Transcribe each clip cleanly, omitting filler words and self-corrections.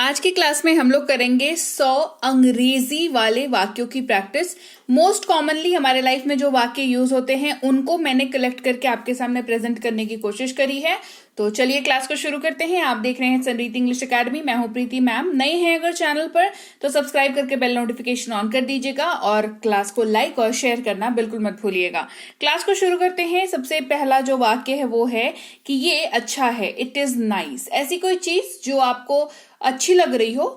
आज की क्लास में हम लोग करेंगे 100 अंग्रेजी वाले वाक्यों की प्रैक्टिस। मोस्ट कॉमनली हमारे लाइफ में जो वाक्य यूज होते हैं उनको मैंने कलेक्ट करके आपके सामने प्रेजेंट करने की कोशिश करी है। तो चलिए क्लास को शुरू करते हैं। आप देख रहे हैं संरीति इंग्लिश एकेडमी। मैं हूं प्रीति मैम। नए हैं अगर चैनल पर तो सब्सक्राइब करके बेल नोटिफिकेशन ऑन कर दीजिएगा और क्लास को लाइक और शेयर करना बिल्कुल मत भूलिएगा। क्लास को शुरू करते हैं। सबसे पहला जो वाक्य है वो है कि ये अच्छा है, इट इज नाइस। ऐसी कोई चीज जो आपको अच्छी लग रही हो,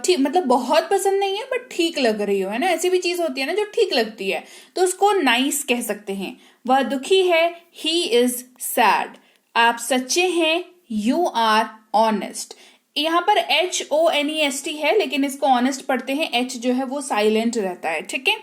ठीक मतलब बहुत पसंद नहीं है बट ठीक लग रही हो, है ना। ऐसी भी चीज होती है ना जो ठीक लगती है, तो उसको नाइस कह सकते हैं। वह दुखी है, ही इज सैड। आप सच्चे हैं, यू आर ऑनेस्ट। यहां पर HONEST है लेकिन इसको ऑनेस्ट पढ़ते हैं। H जो है वो साइलेंट रहता है, ठीक है।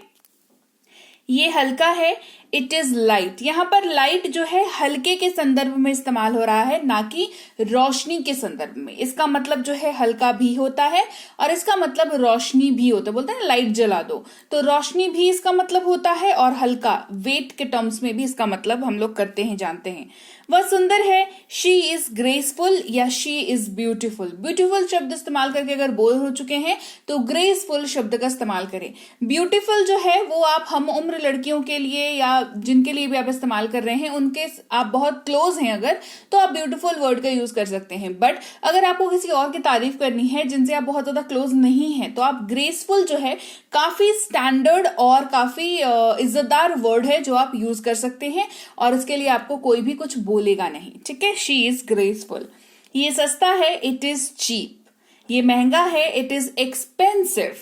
ये हल्का है, इट इज लाइट। यहां पर लाइट जो है हल्के के संदर्भ में इस्तेमाल हो रहा है, ना कि रोशनी के संदर्भ में। इसका मतलब जो है हल्का भी होता है और इसका मतलब रोशनी भी होता है। बोलते हैं ना लाइट जला दो, तो रोशनी भी इसका मतलब होता है और हल्का वेट के टर्म्स में भी इसका मतलब हम लोग करते हैं, जानते हैं। वह सुंदर है, शी इज ग्रेसफुल या शी इज ब्यूटीफुल। ब्यूटीफुल शब्द इस्तेमाल करके अगर बोर हो चुके हैं तो ग्रेसफुल शब्द का इस्तेमाल करें। ब्यूटीफुल जो है वो आप हम उम्र लड़कियों के लिए या जिनके लिए भी आप इस्तेमाल कर रहे हैं, उनके आप बहुत क्लोज हैं अगर, तो आप ब्यूटीफुल वर्ड का यूज कर सकते हैं। बट अगर आपको किसी और की तारीफ करनी है जिनसे आप बहुत ज्यादा क्लोज नहीं है, तो आप ग्रेसफुल जो है काफी स्टैंडर्ड और काफी इज्जतदार वर्ड है जो आप यूज कर सकते हैं और इसके लिए आपको कोई भी कुछ बोलेगा नहीं, ठीक है। She is graceful. ये सस्ता है, इट इज चीप। ये महंगा है, इट इज एक्सपेंसिव।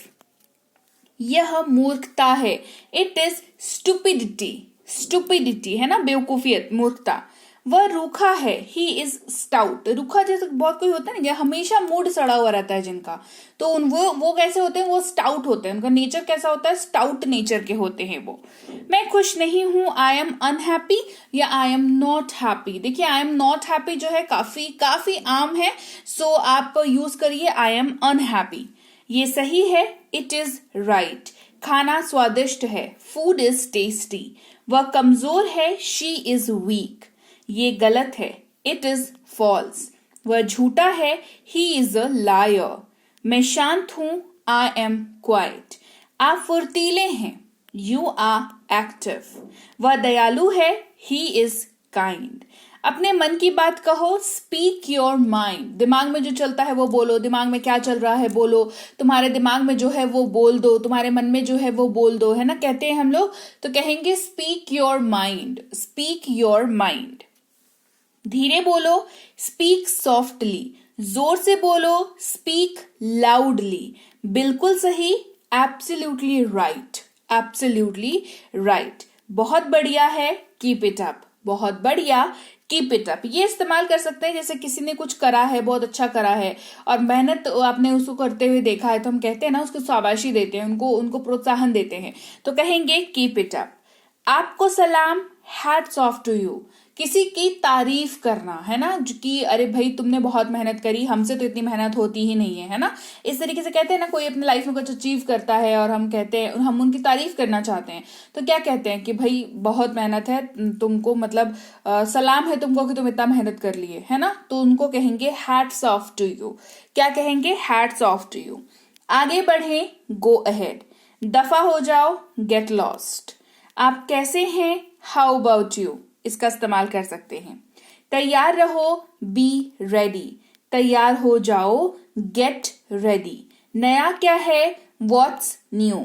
यह मूर्खता है, इट इज स्टूपिडिटी। स्टूपिडिटी है ना, बेवकूफियत, मूर्खता। वह रूखा है, ही इज स्टाउट। रूखा जैसे बहुत कोई होता है ना, हमेशा मूड सड़ा हुआ रहता है जिनका, तो वो कैसे होते हैं, वो स्टाउट होते हैं। उनका नेचर कैसा होता है, स्टाउट नेचर के होते हैं वो। मैं खुश नहीं हूं, आई एम अनहैप्पी या आई एम नॉट हैप्पी। देखिए आई एम नॉट हैप्पी जो है काफी आम है, सो आप यूज करिए आई एम अनहैप्पी। ये सही है, इट इज राइट। खाना स्वादिष्ट है, फूड इज टेस्टी। वह कमजोर है, शी इज वीक। ये गलत है, इट इज फॉल्स। वह झूठा है, ही इज अ लायर। मैं शांत हूं, आई एम क्वाइट। आप फुर्तीले हैं, यू आर एक्टिव। वह दयालु है, ही इज काइंड। अपने मन की बात कहो, स्पीक योर माइंड। दिमाग में जो चलता है वो बोलो, दिमाग में क्या चल रहा है बोलो, तुम्हारे दिमाग में जो है वो बोल दो, तुम्हारे मन में जो है वो बोल दो, है ना, कहते हैं हम लोग। तो कहेंगे speak your mind, speak your mind. धीरे बोलो, स्पीक सॉफ्टली। जोर से बोलो, स्पीक लाउडली। बिल्कुल सही, एब्सोल्युटली राइट, एब्सोल्युटली राइट। बहुत बढ़िया है, कीप इट अप। बहुत बढ़िया, कीप इट अप। ये इस्तेमाल कर सकते हैं जैसे किसी ने कुछ करा है, बहुत अच्छा करा है और मेहनत आपने उसको करते हुए देखा है, तो हम कहते हैं ना उसको शाबाशी देते हैं, उनको प्रोत्साहन देते हैं, तो कहेंगे कीप इट अप। आपको सलाम, हैट्स ऑफ टू यू। किसी की तारीफ करना, है ना, कि अरे भाई तुमने बहुत मेहनत करी, हमसे तो इतनी मेहनत होती ही नहीं है ना। इस तरीके से कहते हैं ना, कोई अपनी लाइफ में कुछ अचीव करता है और हम कहते हैं, हम उनकी तारीफ करना चाहते हैं, तो क्या कहते हैं कि भाई बहुत मेहनत है तुमको, मतलब सलाम है तुमको कि तुम इतना मेहनत कर लिए, है ना। तो उनको कहेंगे हैट्स ऑफ टू यू। क्या कहेंगे, हैट्स ऑफ टू यू। आगे बढ़े, गो अहेड। दफा हो जाओ, गेट लॉस्ट। आप कैसे हैं, हाउ अबाउट यू। इसका इस्तेमाल कर सकते हैं। तैयार रहो, बी रेडी। तैयार हो जाओ, गेट रेडी। नया क्या है, व्हाट्स न्यू।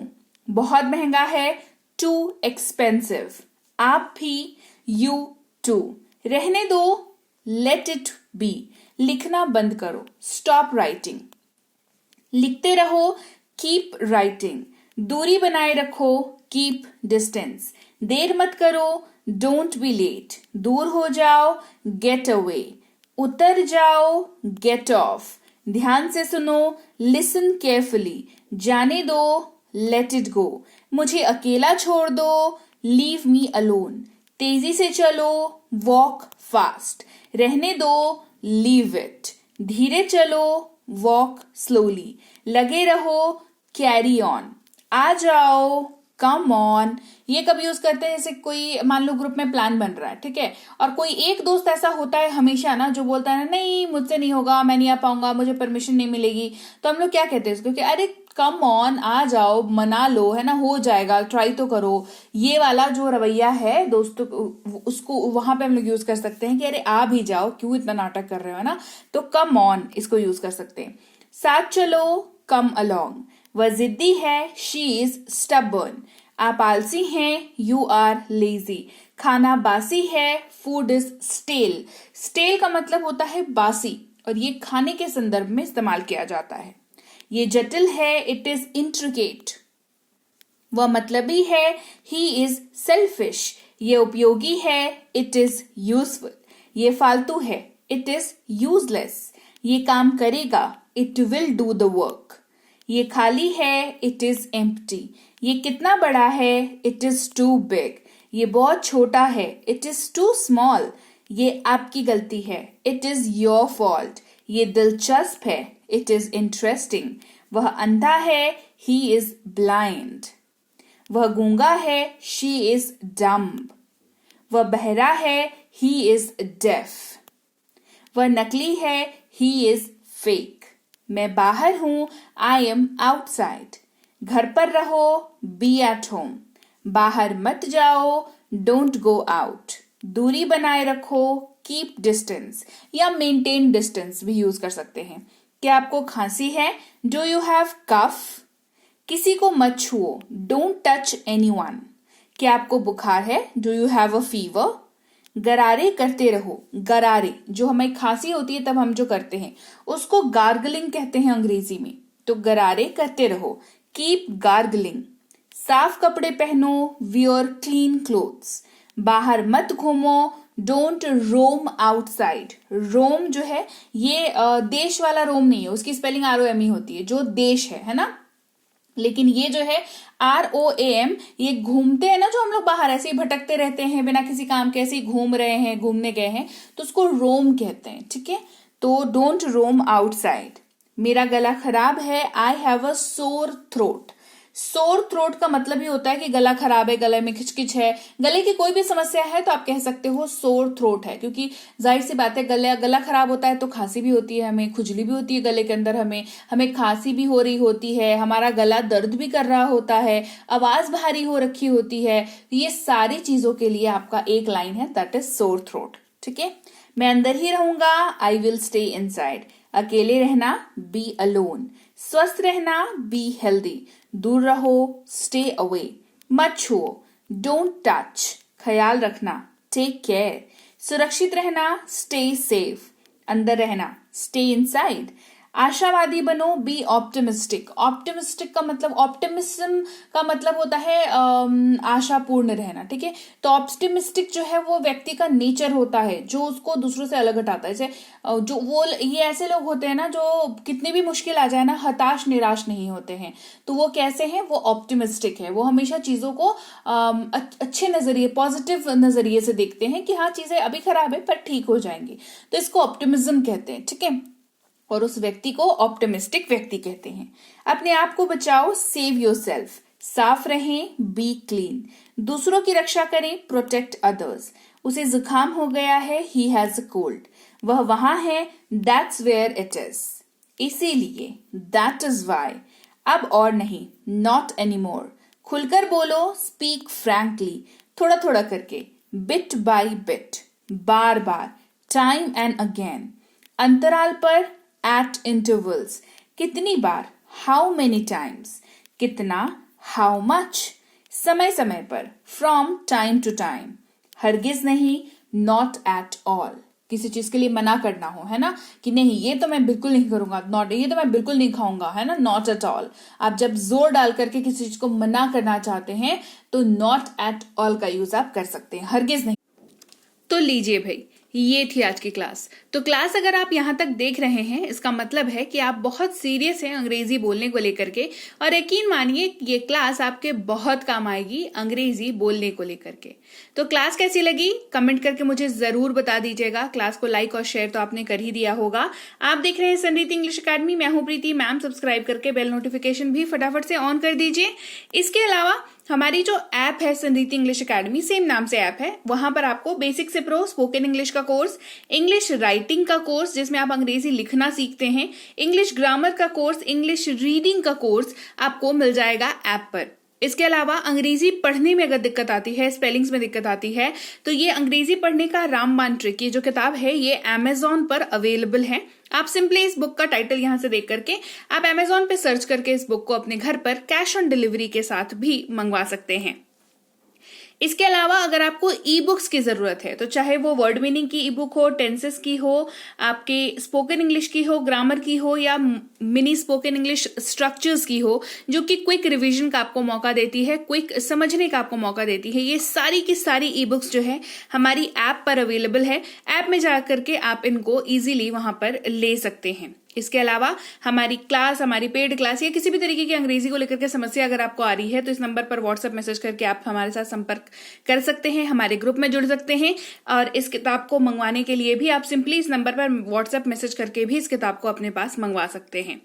बहुत महंगा है, टू एक्सपेंसिव। आप भी, यू टू। रहने दो, लेट इट बी। लिखना बंद करो, स्टॉप राइटिंग। लिखते रहो, कीप राइटिंग। दूरी बनाए रखो, कीप डिस्टेंस। देर मत करो, डोंट बी लेट। दूर हो जाओ, गेट अवे। उतर जाओ, गेट ऑफ। ध्यान से सुनो, लिसन केयरफुली। जाने दो, लेट इट गो। मुझे अकेला छोड़ दो, लीव मी अलोन। तेजी से चलो, वॉक फास्ट। रहने दो, लीव इट। धीरे चलो, वॉक स्लोली। लगे रहो, कैरी ऑन। आ जाओ, कम ऑन। ये कब यूज करते हैं, जैसे कोई मान लो ग्रुप में प्लान बन रहा है, ठीक है, और कोई एक दोस्त ऐसा होता है हमेशा ना जो बोलता है ना नहीं मुझसे नहीं होगा, मैं नहीं आ पाऊंगा, मुझे परमिशन नहीं मिलेगी, तो हम लोग क्या कहते हैं उसको कि अरे कम ऑन, आ जाओ, मना लो, है ना, हो जाएगा, ट्राई तो करो। ये वाला जो रवैया है दोस्तों, उसको वहां पे हम लोग यूज कर सकते हैं कि अरे आ भी जाओ, क्यों इतना नाटक कर रहे हो, है ना, तो कम ऑन इसको यूज कर सकते हैं। साथ चलो, कम अलोंग। वह जिद्दी है, शी इज स्टबर्न। आप आलसी हैं, यू आर लेजी। खाना बासी है, फूड इज स्टेल। स्टेल का मतलब होता है बासी, और ये खाने के संदर्भ में इस्तेमाल किया जाता है। ये जटिल है, इट इज इंट्रिकेट। वह मतलबी है, ही इज सेल्फिश। ये उपयोगी है, इट इज यूजफुल। ये फालतू है, इट इज यूजलेस। ये काम करेगा, it will do the work. ये खाली है, इट इज एम्प्टी। ये कितना बड़ा है, इट इज टू बिग। ये बहुत छोटा है, इट इज टू स्मॉल। ये आपकी गलती है, इट इज योर फॉल्ट। ये दिलचस्प है, इट इज इंटरेस्टिंग। वह अंधा है, ही इज ब्लाइंड। वह गूंगा है, शी इज डम्ब। वह बहरा है, ही इज डेफ। वह नकली है, ही इज फेक। मैं बाहर हूं, आई एम आउटसाइड। घर पर रहो, बी एट होम। बाहर मत जाओ, डोंट गो आउट। दूरी बनाए रखो, कीप डिस्टेंस, या मेंटेन डिस्टेंस भी यूज कर सकते हैं। क्या आपको खांसी है, डू यू हैव कफ। किसी को मत छुओ, डोंट टच एनीवन। क्या आपको बुखार है, do you have a fever. गरारे करते रहो, गरारे जो हमें खांसी होती है तब हम जो करते हैं उसको गार्गलिंग कहते हैं अंग्रेजी में, तो गरारे करते रहो, कीप गार्गलिंग। साफ कपड़े पहनो, वियर क्लीन क्लोथ्स। बाहर मत घूमो, डोंट रोम आउटसाइड। रोम जो है ये देश वाला रोम नहीं है, उसकी स्पेलिंग ROME होती है, जो देश है ना, लेकिन ये जो है ROAM, ये घूमते हैं ना जो हम लोग बाहर ऐसे ही भटकते रहते हैं बिना किसी काम के, ऐसे ही घूम रहे हैं, घूमने गए हैं, तो उसको रोम कहते हैं, ठीक है, तो डोंट रोम आउटसाइड। मेरा गला खराब है, I have a sore throat. Sore throat का मतलब ही होता है कि गला खराब है, गले में खिचकिच है, गले की कोई भी समस्या है तो आप कह सकते हो सोर थ्रोट है, क्योंकि जाहिर सी बात है गला खराब होता है तो खांसी भी होती है, हमें खुजली भी होती है गले के अंदर, हमें खांसी भी हो रही होती है, हमारा गला दर्द भी कर रहा होता है, आवाज भारी हो रखी होती है। ये सारी चीजों के लिए आपका एक लाइन है, दैट इज सोर थ्रोट, ठीक है। मैं अंदर ही रहूंगा, आई विल स्टे इनसाइड। अकेले रहना, बी अलोन। स्वस्थ रहना, बी हेल्दी। दूर रहो, स्टे अवे। मत छुओ, डोंट टच। ख्याल रखना, टेक केयर। सुरक्षित रहना, स्टे सेफ। अंदर रहना, स्टे इनसाइड। आशावादी बनो, बी ऑप्टिमिस्टिक। ऑप्टिमिस्टिक का मतलब, ऑप्टिमिज्म का मतलब होता है आशापूर्ण रहना, ठीक है, तो ऑप्टिमिस्टिक जो है वो व्यक्ति का नेचर होता है जो उसको दूसरों से अलग हटाता है। जैसे जो वो ये ऐसे लोग होते हैं ना जो कितनी भी मुश्किल आ जाए ना हताश निराश नहीं होते हैं, तो वो कैसे हैं, वो ऑप्टिमिस्टिक है, वो हमेशा चीजों को अच्छे नजरिए, पॉजिटिव नजरिए से देखते हैं कि हाँ चीजें अभी खराब है पर ठीक हो जाएंगी, तो इसको ऑप्टिमिज्म कहते हैं, ठीक है, और उस व्यक्ति को ऑप्टिमिस्टिक व्यक्ति कहते हैं। अपने आप को बचाओ, सेव योरसेल्फ। साफ रहें, बी क्लीन। दूसरों की रक्षा करें, प्रोटेक्ट अदर्स। उसे जुकाम हो गया है, ही हैज अ कोल्ड। वह वहां है, दैट्स वेयर इट इज। इसीलिए, दैट इज वाई। अब और नहीं, नॉट एनीमोर। खुलकर बोलो, स्पीक फ्रैंकली। थोड़ा थोड़ा करके, bit by bit, bar bar, time and again. अंतराल पर, at intervals। कितनी बार, how many times। कितना, how much। समय समय पर, from time to time। हरगिज नहीं, not at all। किसी चीज के लिए मना करना हो, है ना, कि नहीं ये तो मैं बिल्कुल नहीं करूंगा, नॉट, ये तो मैं बिल्कुल नहीं खाऊंगा, है ना, नॉट एट ऑल। आप जब जोर डाल करके किसी चीज को मना करना चाहते हैं तो नॉट एट ऑल का यूज आप कर सकते हैं, हरगिज नहीं। तो लीजिए भाई, ये थी आज की क्लास। तो क्लास अगर आप यहाँ तक देख रहे हैं, इसका मतलब है कि आप बहुत सीरियस हैं अंग्रेजी बोलने को लेकर के, और यकीन मानिए ये क्लास आपके बहुत काम आएगी अंग्रेजी बोलने को लेकर के। तो क्लास कैसी लगी कमेंट करके मुझे जरूर बता दीजिएगा। क्लास को लाइक और शेयर तो आपने कर ही दिया होगा। आप देख रहे हैं संरीति इंग्लिश अकेडमी, मैं हूं प्रीति मैम। सब्सक्राइब करके बेल नोटिफिकेशन भी फटाफट से ऑन कर दीजिए। इसके अलावा हमारी जो ऐप है संरीति इंग्लिश एकेडमी, सेम नाम से ऐप है, वहां पर आपको बेसिक से प्रो स्पोकन इंग्लिश का कोर्स, इंग्लिश राइटिंग का कोर्स जिसमें आप अंग्रेजी लिखना सीखते हैं, इंग्लिश ग्रामर का कोर्स, इंग्लिश रीडिंग का कोर्स आपको मिल जाएगा ऐप पर। इसके अलावा अंग्रेजी पढ़ने में अगर दिक्कत आती है, स्पेलिंग्स में दिक्कत आती है, तो ये अंग्रेजी पढ़ने का रामबाण ट्रिक, ये जो किताब है ये अमेजॉन पर अवेलेबल है। आप सिंपली इस बुक का टाइटल यहां से देख करके आप अमेजॉन पे सर्च करके इस बुक को अपने घर पर कैश ऑन डिलीवरी के साथ भी मंगवा सकते हैं। इसके अलावा अगर आपको ई बुक्स की जरूरत है, तो चाहे वो वर्ड मीनिंग की ई बुक हो, टेंसेस की हो, आपके स्पोकन इंग्लिश की हो, ग्रामर की हो, या मिनी स्पोकन इंग्लिश स्ट्रक्चर्स की हो, जो कि क्विक रिवीजन का आपको मौका देती है, क्विक समझने का आपको मौका देती है, ये सारी की सारी ई बुक्स जो है हमारी ऐप पर अवेलेबल है। ऐप में जाकर के आप इनको इजीली वहां पर ले सकते हैं। इसके अलावा हमारी क्लास, हमारी पेड क्लास या किसी भी तरीके की अंग्रेजी को लेकर के समस्या अगर आपको आ रही है, तो इस नंबर पर व्हाट्सएप मैसेज करके आप हमारे साथ संपर्क कर सकते हैं, हमारे ग्रुप में जुड़ सकते हैं। और इस किताब को मंगवाने के लिए भी आप सिंपली इस नंबर पर व्हाट्सएप मैसेज करके भी इस किताब को अपने पास मंगवा सकते हैं।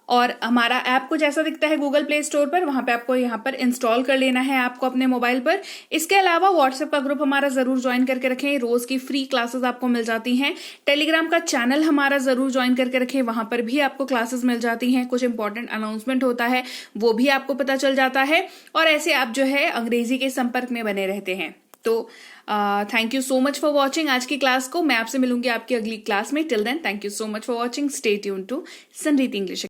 और हमारा ऐप कुछ ऐसा दिखता है गूगल प्ले स्टोर पर, वहां पे आपको यहाँ पर इंस्टॉल कर लेना है आपको अपने मोबाइल पर। इसके अलावा व्हाट्सएप का ग्रुप हमारा जरूर ज्वाइन करके रखें, रोज की फ्री क्लासेस आपको मिल जाती हैं। टेलीग्राम का चैनल हमारा जरूर ज्वाइन करके रखें, वहां पर भी आपको क्लासेस मिल जाती हैं, कुछ इंपॉर्टेंट अनाउंसमेंट होता है वो भी आपको पता चल जाता है, और ऐसे आप जो है अंग्रेजी के संपर्क में बने रहते हैं। तो thank you so much for watching आज की क्लास को। मैं आपसे मिलूंगी आपकी अगली क्लास में। Till then thank you so much for watching. Stay tuned to Sanriti English.